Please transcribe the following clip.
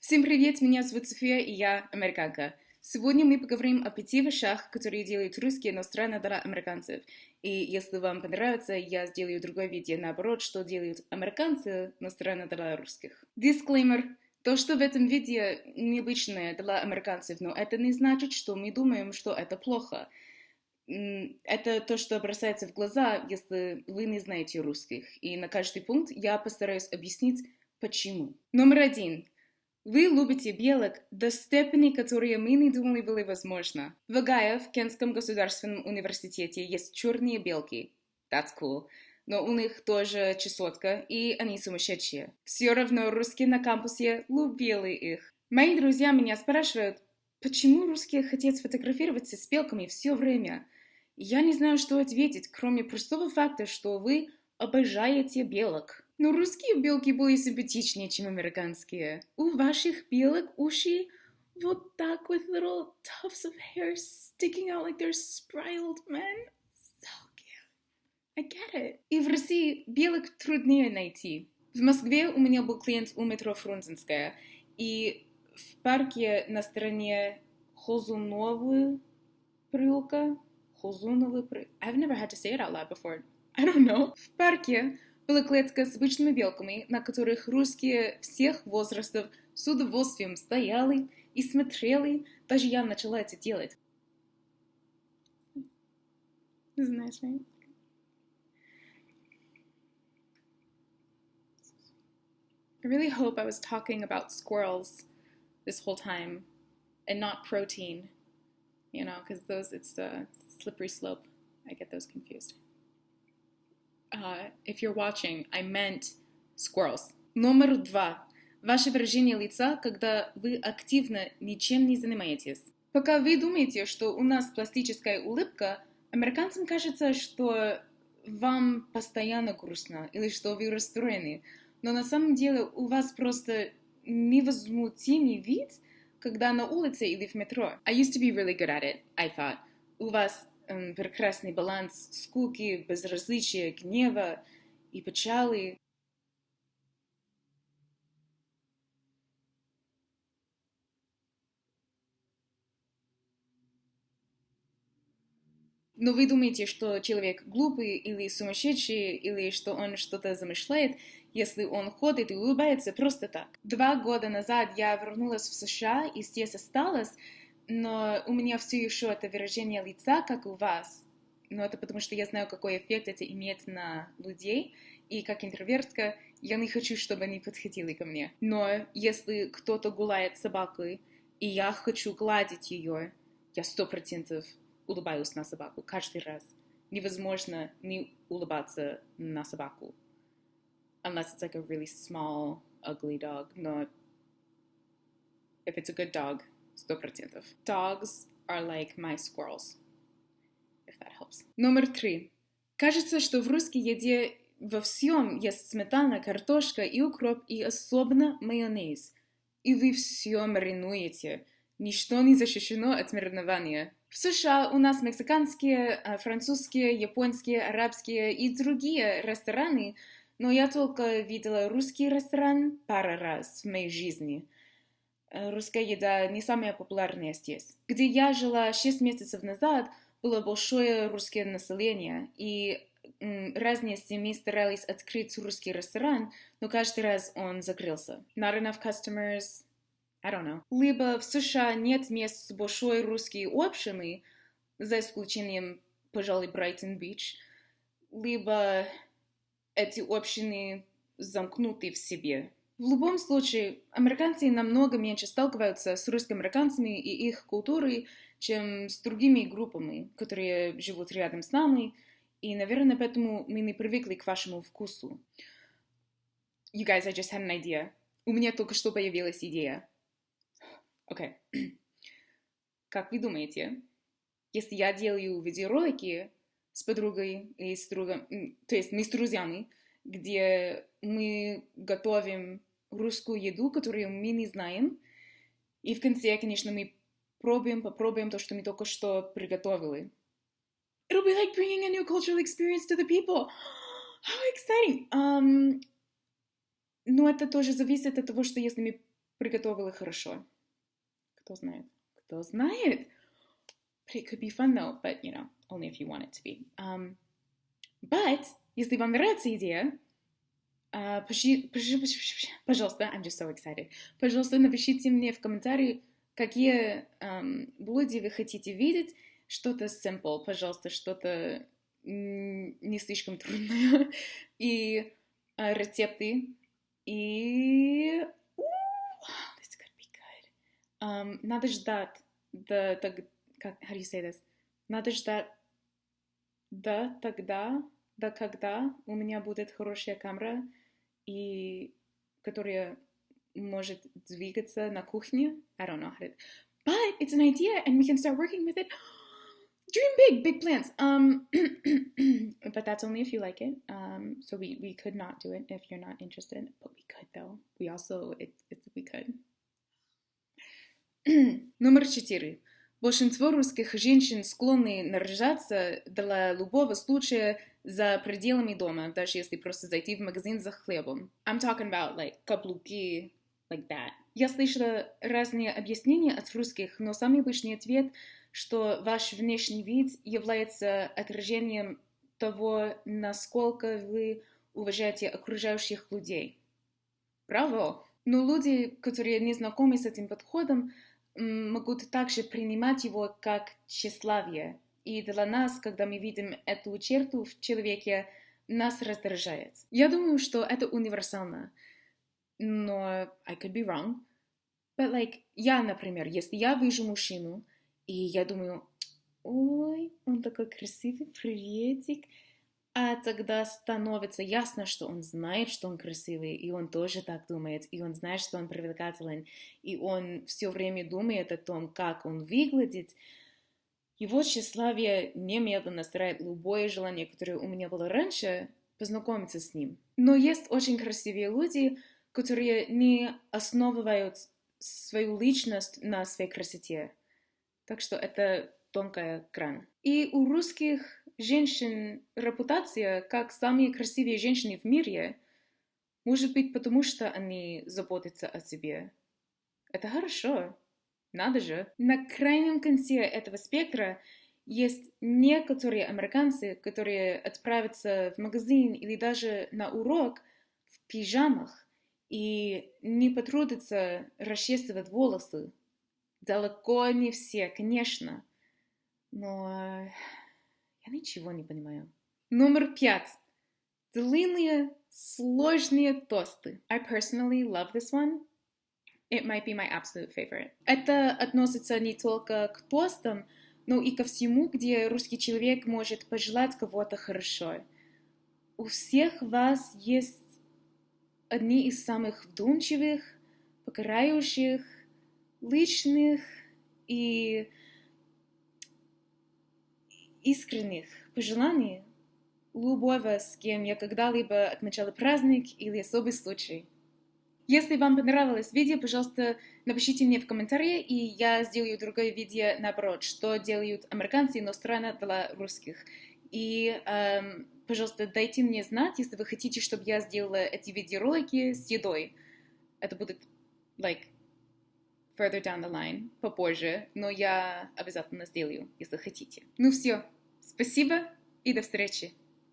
Всем привет, меня зовут София, и я американка. Сегодня мы поговорим о 5 вещах, которые делают русские, но странно для американцев. И если вам понравится, я сделаю другое видео наоборот, что делают американцы, но странно для русских. Дисклеймер. То, что в этом видео необычное для американцев, но это не значит, что мы думаем, что это плохо. Это то, что бросается в глаза, если вы не знаете русских. И на каждый пункт я постараюсь объяснить, почему. Номер 1. Вы любите белок до степени, которые мы не думали были возможно. В Огайо, в Кентском государственном университете, есть черные белки. That's cool. Но у них тоже чесотка, и они сумасшедшие. Все равно русские на кампусе любили их. Мои друзья меня спрашивают, почему русские хотят сфотографироваться с белками все время? Я не знаю, что ответить, кроме простого факта, что вы обожаете белок. Но русские белки более симпатичнее, чем американские. У ваших белок уши вот так, with little tufts of hair sticking out like they're spiraled men. So cute. I get it. И в России белок труднее найти. В Москве у меня был клиент у метро Фрунзенская, и в парке на стороне Хозуновой переулка, I've never had to say it out loud before. I don't know. В парке была клетка с обычными белками, на которых русские всех возрастов с удовольствием стояли и смотрели. Даже я начала это делать. Знаешь, right? I really hope I was talking about squirrels this whole time and not protein, you know, because it's a slippery slope. I get those confused. If you're watching, I meant squirrels. Номер 2. Ваше выражение лица, когда вы активно ничем не занимаетесь. Пока вы думаете, что у нас пластическая улыбка, американцам кажется, что вам постоянно грустно или что вы расстроены. Но на самом деле у вас просто невозмутимый вид, когда на улице или в метро. I used to be really good at it, I thought. У вас прекрасный баланс скуки, безразличия, гнева и печали. Но вы думаете, что человек глупый или сумасшедший, или что он что-то замышляет, если он ходит и улыбается просто так. 2 года назад я вернулась в США и здесь осталась, но у меня все еще это выражение лица, как у вас. Но это потому, что я знаю, какой эффект это имеет на людей, и как интровертка я не хочу, чтобы они подходили ко мне. Но если кто-то гуляет с собакой, и я хочу гладить ее, я 100% улыбаюсь на собаку каждый раз. Невозможно не улыбаться на собаку. Unless it's like a really small, ugly dog. Но if it's a good dog, 100%. Dogs are like my squirrels. If that helps. Номер 3. Кажется, что в русской еде во всем есть сметана, картошка и укроп, и особенно майонез. И вы все маринуете. Ничто не защищено от маринования. В США у нас мексиканские, французские, японские, арабские и другие рестораны, но я только видела русский ресторан пару раз в моей жизни. Русская еда не самая популярная здесь. Где я жила 6 месяцев назад, было большое русское население, и разные семьи старались открыть русский ресторан, но каждый раз он закрылся. Not enough customers, I don't know. Либо в США нет мест с большой русской общиной, за исключением, пожалуй, Брайтон-Бич, либо эти общины замкнуты в себе. В любом случае, американцы намного меньше сталкиваются с русско-американцами и их культурой, чем с другими группами, которые живут рядом с нами, и, наверное, поэтому мы не привыкли к вашему вкусу. You guys, I just had an idea. У меня только что появилась идея. Окей. Как вы думаете, если я делаю видеоролики с подругой и с другом, то есть мы с друзьями, где мы готовим русскую еду, которую мы не знаем, и в конце, конечно, мы попробуем то, что мы только что приготовили. It'll be like bringing a new cultural experience to the people. How exciting! Но это тоже зависит от того, что если мы приготовила хорошо. Кто знает? Кто знает? But it could be fun though, but you know, only if you want it to be. But, если вам нравится идея, пожалуйста, I'm just so excited. Пожалуйста, напишите мне в комментарии, какие блоги вы хотите видеть. Что-то simple, пожалуйста, что-то не слишком трудное. И рецепты. И... this could be good. Надо ждать. How do you say this? Надо ждать когда у меня будет хорошая камера, и которая может двигаться на кухне. I don't know how to... But it's an idea, and we can start working with it. Dream big plans. But that's only if you like it. So we could not do it if you're not interested, but we could though. We could. Номер 4. Большинство русских женщин склонны наряжаться для любого случая за пределами дома, даже если просто зайти в магазин за хлебом. I'm talking about like каблуки, like that. Я слышала разные объяснения от русских, но самый обычный ответ, что ваш внешний вид является отражением того, насколько вы уважаете окружающих людей. Браво! Но люди, которые не знакомы с этим подходом, могут также принимать его как тщеславие. И для нас, когда мы видим эту черту в человеке, нас раздражает. Я думаю, что это универсально. Но I could be wrong. But like, я, например, если я вижу мужчину, и я думаю, ой, он такой красивый, приветик. А тогда становится ясно, что он знает, что он красивый, и он тоже так думает, и он знает, что он привлекателен, и он все время думает о том, как он выглядит. Его тщеславие немедленно стирает любое желание, которое у меня было раньше, познакомиться с ним. Но есть очень красивые люди, которые не основывают свою личность на своей красоте. Так что это тонкая грань. И у русских женщин репутация как самые красивые женщины в мире, может быть, потому что они заботятся о себе. Это хорошо. Надо же. На крайнем конце этого спектра есть некоторые американцы, которые отправятся в магазин или даже на урок в пижамах и не потрудятся расчесывать волосы. Далеко не все, конечно. Но я ничего не понимаю. Номер 5. Длинные, сложные тосты. I personally love this one. It might be my absolute favorite. Это относится не только к тостам, но и ко всему, где русский человек может пожелать кого-то хорошо. У всех вас есть одни из самых вдумчивых, покоряющих, личных и искренних пожеланий любого, с кем я когда-либо отмечала праздник или особый случай. Если вам понравилось видео, пожалуйста, напишите мне в комментарии, и я сделаю другое видео наоборот, что делают американцы, но странно для русских. И, пожалуйста, дайте мне знать, если вы хотите, чтобы я сделала эти видеоролики с едой. Это будет, further down the line, попозже, но я обязательно сделаю, если хотите. Ну все, спасибо и до встречи.